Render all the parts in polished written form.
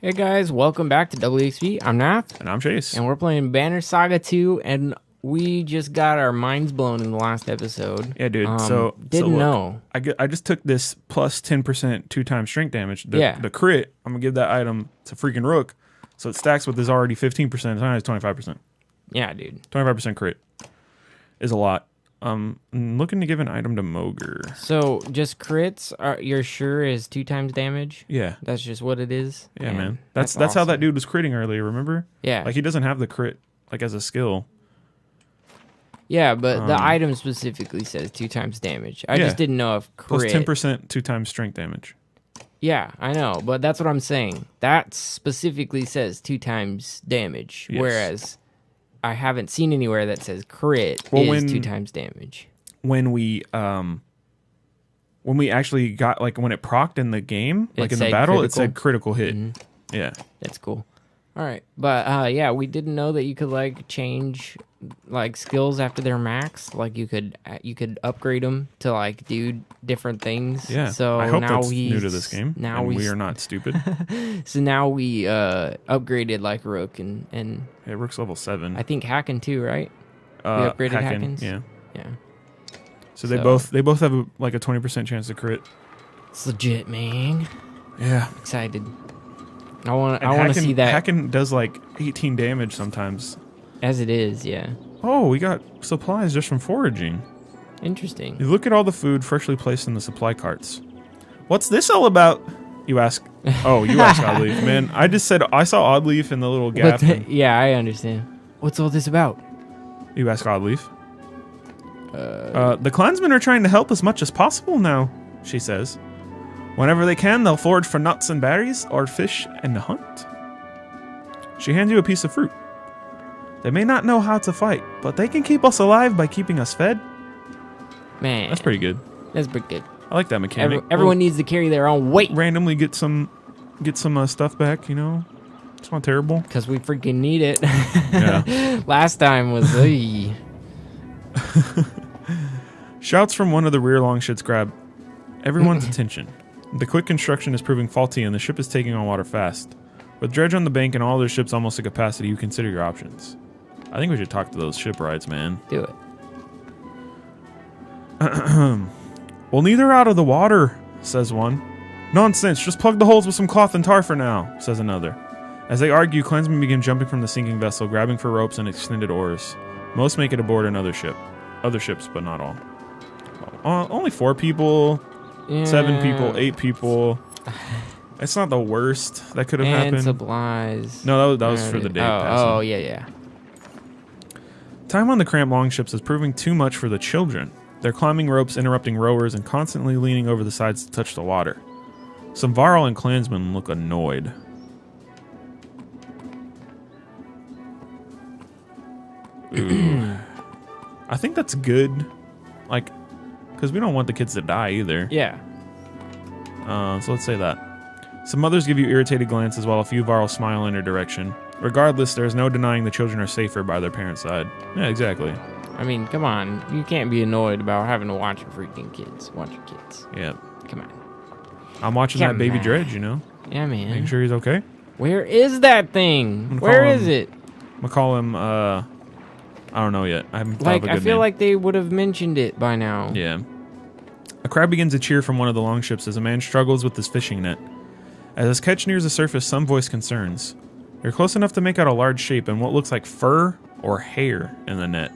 Hey guys, welcome back to WXP. I'm Nath. And I'm Chase. And we're playing Banner Saga 2, and we just got our minds blown in the last episode. Yeah, dude. Didn't know. I just took this plus 10% 2x strength damage. The crit, I'm going to give that item to freaking Rook. So it stacks with this already 15%. It's not 25%. Yeah, dude. 25% crit is a lot. I'm looking to give an item to Moger. So just crits, you're sure is 2 times damage? Yeah. That's just what it is? Yeah, man. That's awesome. How that dude was critting earlier, remember? Yeah. Like he doesn't have the crit like as a skill. Yeah, but the item specifically says 2 times damage. I just didn't know if crit... Plus 10% 2 times strength damage. Yeah, I know, but that's what I'm saying. That specifically says 2 times damage, whereas... I haven't seen anywhere that says crit is 2 times damage. When we actually got, like, when it procced in the game, like in the battle, it said critical hit. Mm-hmm. Yeah. That's cool. All right. But, yeah, we didn't know that you could, like, change, like, skills after their max. Like, you could upgrade them to, like, do different things. Yeah. So I hope now that's new to this game. Now we are not stupid. So now we upgraded, like, Rook and yeah, Rook's level 7. I think Hacken too, right? We upgraded Hackens. Yeah. Yeah. So they both have a 20% chance to crit. It's legit, man. Yeah. Excited. I want to see that. Hacken does like 18 damage sometimes. As it is, yeah. Oh, we got supplies just from foraging. Interesting. You look at all the food freshly placed in the supply carts. What's this all about? You ask. Oh, you ask Oddleaf. Man, I just said I saw Oddleaf in the little gap. Yeah, I understand. What's all this about? You ask Oddleaf. The clansmen are trying to help as much as possible now, she says. Whenever they can, they'll forage for nuts and berries, or fish and hunt. She hands you a piece of fruit. They may not know how to fight, but they can keep us alive by keeping us fed. Man. That's pretty good. That's pretty good. I like that mechanic. Everyone needs to carry their own weight. Randomly get some stuff back, you know? It's not terrible. Because we freaking need it. Yeah. Last time was... Shouts from one of the rear longships grab everyone's attention. The quick construction is proving faulty and the ship is taking on water fast. With dredge on the bank and all their ships almost at capacity, you consider your options. I think we should talk to those shipwrights, man. Do it. Well, neither out of the water, says one. Nonsense, just plug the holes with some cloth and tar for now, says another. As they argue, clansmen begin jumping from the sinking vessel, grabbing for ropes and extended oars. Most make it aboard another ship. Other ships, but not all. Only 4 people, 7 people, 8 people. It's not the worst that could have happened. And supplies. No, that was for the day passing. Oh, yeah. Time on the cramped longships is proving too much for the children. They're climbing ropes, interrupting rowers, and constantly leaning over the sides to touch the water. Some Varl and clansmen look annoyed. Ooh. I think that's good. Like, because we don't want the kids to die either. Yeah. So let's say that. Some mothers give you irritated glances while a few Varl smile in your direction. Regardless, there's no denying the children are safer by their parents' side. Yeah, exactly. I mean, come on. You can't be annoyed about having to watch your freaking kids. Watch your kids. Yeah. Come on. I'm watching that baby Dredge, you know? Yeah, man. Making sure he's okay. Where is that thing? Where is it? I'm going to call him, I don't know yet. I haven't thought of a good I feel name. like they would have mentioned it by now. Yeah. A crowd begins to cheer from one of the longships as a man struggles with his fishing net. As his catch nears the surface, some voice concerns. You're close enough to make out a large shape and what looks like fur or hair in the net.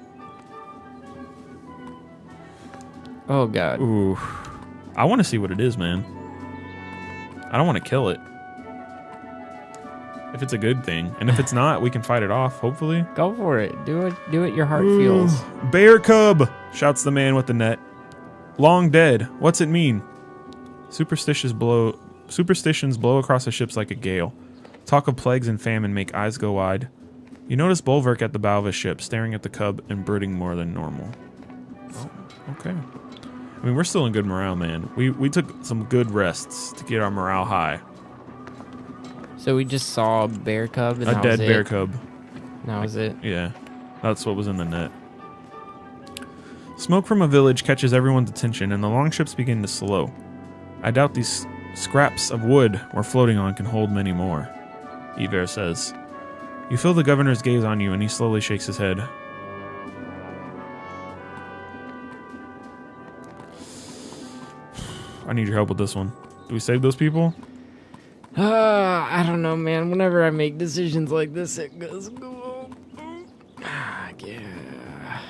Oh, God. Ooh. I want to see what it is, man. I don't want to kill it. If it's a good thing. And if it's not, we can fight it off, hopefully. Go for it. Do it your heart feels. Bear cub, shouts the man with the net. Long dead. What's it mean? Superstitions blow across the ships like a gale. Talk of plagues and famine make eyes go wide. You notice Bulwark at the bow of a ship, staring at the cub and brooding more than normal. Oh, okay. I mean, we're still in good morale, man. We took some good rests to get our morale high. So we just saw a bear cub and a dead bear cub. That was it? Yeah. That's what was in the net. Smoke from a village catches everyone's attention and the longships begin to slow. I doubt these scraps of wood we're floating on can hold many more. Iver says. You feel the governor's gaze on you, and he slowly shakes his head. I need your help with this one. Do we save those people? I don't know, man. Whenever I make decisions like this, it goes. Yeah.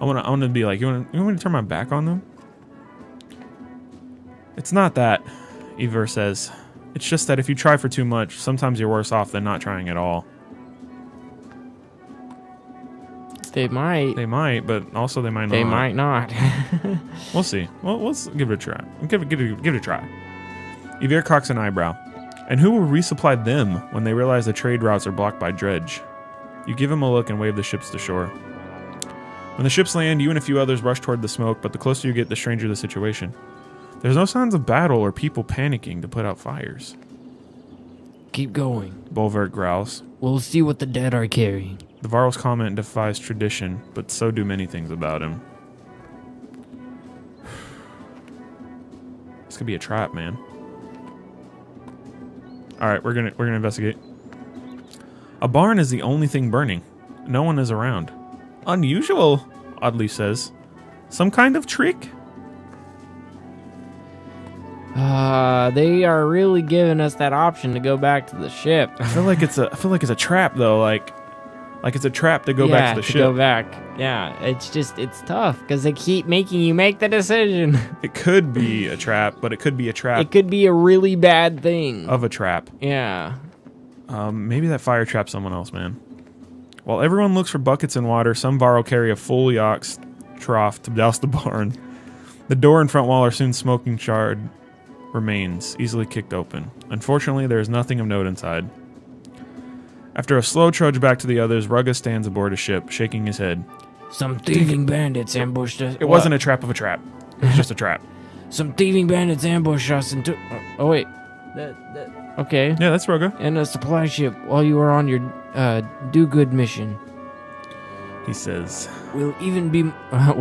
I want to be like, you want me to turn my back on them? It's not that, Iver says. It's just that if you try for too much, sometimes you're worse off than not trying at all. They might. They might, but also they might not. They might not. We'll see. Well, let's give it a try. Give it a try. Iver cocks an eyebrow. And who will resupply them when they realize the trade routes are blocked by dredge? You give him a look and wave the ships to shore. When the ships land, you and a few others rush toward the smoke, but the closer you get, the stranger the situation. There's no signs of battle or people panicking to put out fires. Keep going. Bolverk growls. We'll see what the dead are carrying. The Varl's comment defies tradition, but so do many things about him. This could be a trap, man. All right, we're gonna investigate. A barn is the only thing burning. No one is around. Unusual, Audley says. Some kind of trick? They are really giving us that option to go back to the ship. I feel like it's a trap though. Like it's a trap to go back to the ship. Go back. Yeah, it's tough because they keep making you make the decision. It could be a trap, but it could be a trap. It could be a really bad thing. Of a trap. Yeah. Maybe that fire trapped someone else, man. While everyone looks for buckets and water, some Varl carry a fully oxed trough to douse the barn. The door and front wall are soon smoking charred remains, easily kicked open. Unfortunately, there is nothing of note inside. After a slow trudge back to the others, Rugga stands aboard a ship, shaking his head. Some thieving bandits ambushed us. It wasn't a trap of a trap. It was just a trap. Some thieving bandits ambushed us and took... Oh, wait. Okay. Yeah, that's Rugga. And a supply ship while you were on your do-good mission. He says... We'll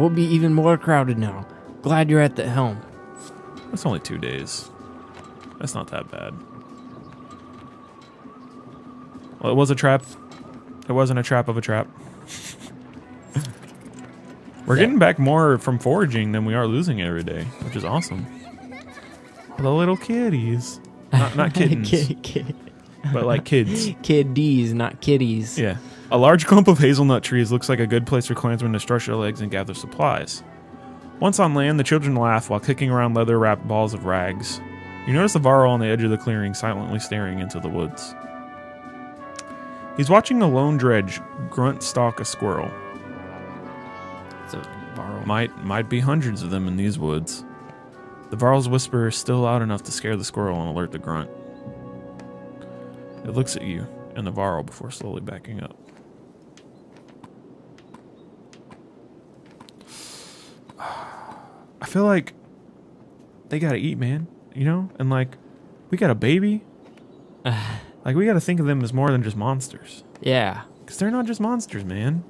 be even more crowded now. Glad you're at the helm. That's only 2 days. That's not that bad. Well, it was a trap. It wasn't a trap of a trap. We're getting back more from foraging than we are losing every day, which is awesome. The little kitties. Not kittens. But like kids. Kiddies, not kitties. Yeah. A large clump of hazelnut trees looks like a good place for clansmen to stretch their legs and gather supplies. Once on land, the children laugh while kicking around leather-wrapped balls of rags. You notice the Varl on the edge of the clearing silently staring into the woods. He's watching a lone dredge grunt stalk a squirrel. It's a Varl. Might be hundreds of them in these woods. The Varl's whisper is still loud enough to scare the squirrel and alert the grunt. It looks at you and the Varl before slowly backing up. I feel like they gotta eat, man. You know? And like, we got a baby. Like, we gotta think of them as more than just monsters. Yeah. Because they're not just monsters, man.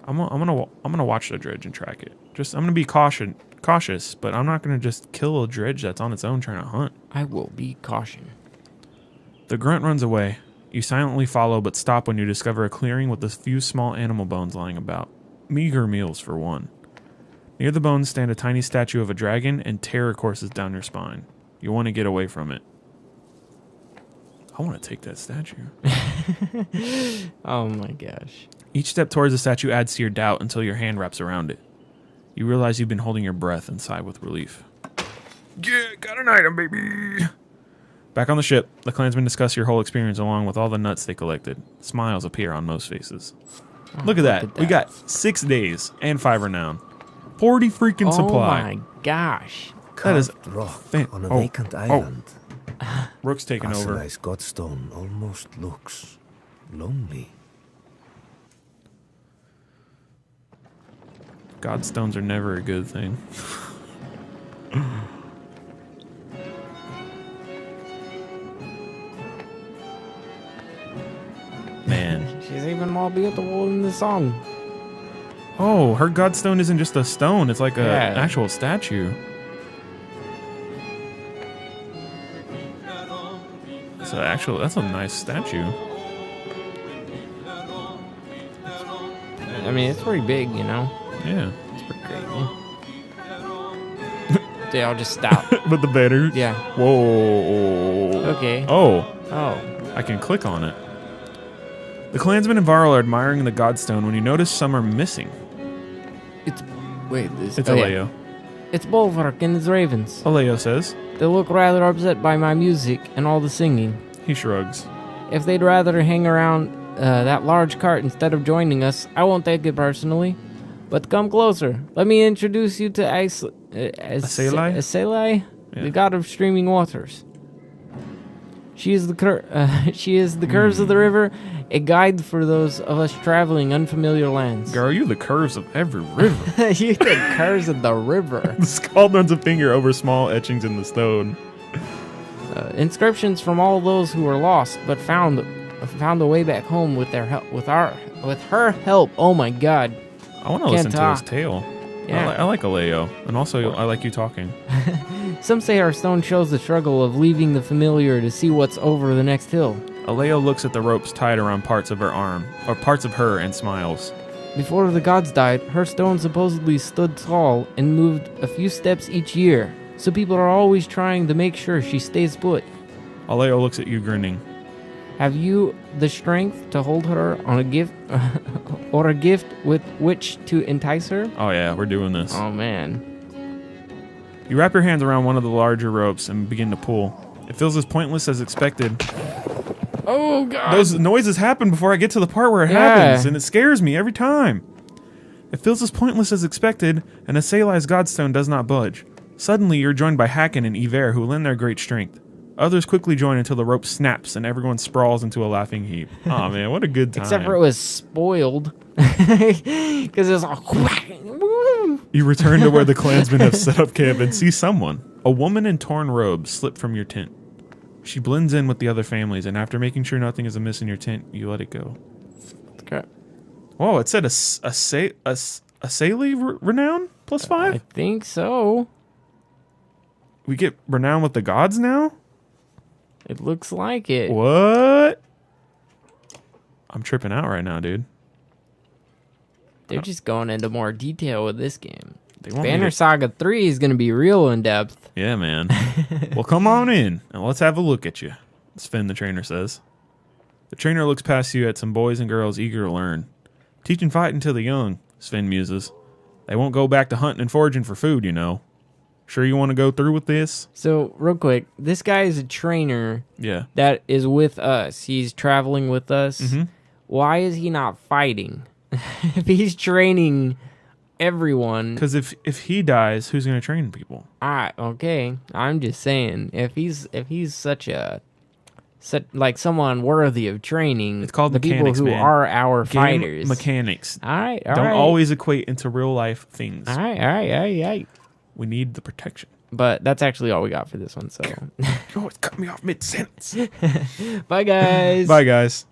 I'm gonna watch the dredge and track it. I'm gonna be cautious, but I'm not gonna just kill a dredge that's on its own trying to hunt. I will be caution. The grunt runs away. You silently follow, but stop when you discover a clearing with a few small animal bones lying about. Meager meals for one. Near the bones stand a tiny statue of a dragon, and terror courses down your spine. You want to get away from it. I want to take that statue. Oh my gosh. Each step towards the statue adds to your doubt until your hand wraps around it. You realize you've been holding your breath and sigh with relief. Yeah, got an item, baby! Back on the ship, the clansmen discuss your whole experience along with all the nuts they collected. Smiles appear on most faces. Look at that. We got 6 days and 5 renown. 40 freaking supply. Oh my gosh. That is rock on a vacant island. Rook's taking over. Fossilized godstone almost looks lonely. Godstones are never a good thing. Man. She's even more beautiful in the song. Oh, her godstone isn't just a stone. It's like an Yeah. actual statue. That's a nice statue. I mean, it's pretty big, you know? Yeah. It's pretty crazy. Dude, I'll just stop. With the banner? Yeah. Whoa. Okay. Oh. Oh. I can click on it. The clansmen and Varl are admiring the Godstone when you notice some are missing. It's It's Aleo. Yeah. It's Bulwark and his ravens. Aleo says. They look rather upset by my music and all the singing. He shrugs. If they'd rather hang around that large cart instead of joining us, I won't take it personally. But come closer. Let me introduce you to Aselai, the god of streaming waters. She is the curves of the river, a guide for those of us traveling unfamiliar lands. Girl, you the curves of every river. You the curves of the river. The scald runs a finger over small etchings in the stone. Inscriptions from all those who were lost but found a way back home with their help. With her help. Oh my God! I want to listen to his tale. Yeah. I like Aleo, and also I like you talking. Some say our stone shows the struggle of leaving the familiar to see what's over the next hill. Aleo looks at the ropes tied around parts of her arm, or parts of her, and smiles. Before the gods died, her stone supposedly stood tall and moved a few steps each year, so people are always trying to make sure she stays put. Aleo looks at you grinning. Have you the strength to hold her on a gift, or a gift with which to entice her? Oh yeah, we're doing this. Oh man. You wrap your hands around one of the larger ropes and begin to pull. It feels as pointless as expected. Oh God! Those noises happen before I get to the part where it happens, and it scares me every time. It feels as pointless as expected, and Aselai's Godstone does not budge. Suddenly, you're joined by Hakken and Iver, who lend their great strength. Others quickly join until the rope snaps and everyone sprawls into a laughing heap. Oh man, what a good time. Except for it was spoiled. Because it was all... You return to where the clansmen have set up camp and see someone. A woman in torn robes slip from your tent. She blends in with the other families, and after making sure nothing is amiss in your tent, you let it go. Okay. Whoa, it said a Salie renown +5? I think so. We get renown with the gods now? It looks like it. What? I'm tripping out right now, dude. They're just going into more detail with this game. want Banner Saga 3 is going to be real in depth. Yeah, man. Well, come on in and let's have a look at you, Sven the trainer says. The trainer looks past you at some boys and girls eager to learn. Teaching fighting to the young, Sven muses. They won't go back to hunting and foraging for food, you know. Sure you want to go through with this? So, real quick, this guy is a trainer that is with us. He's traveling with us. Mm-hmm. Why is he not fighting? If he's training everyone... Because if he dies, who's going to train people? Okay. I'm just saying, if he's such someone worthy of training, it's called the mechanics, people who man. are our Game fighters. Mechanics. All right. Don't always equate into real life things. All right. We need the protection. But that's actually all we got for this one, so... You always cut me off mid-sentence. Bye, guys. Bye, guys.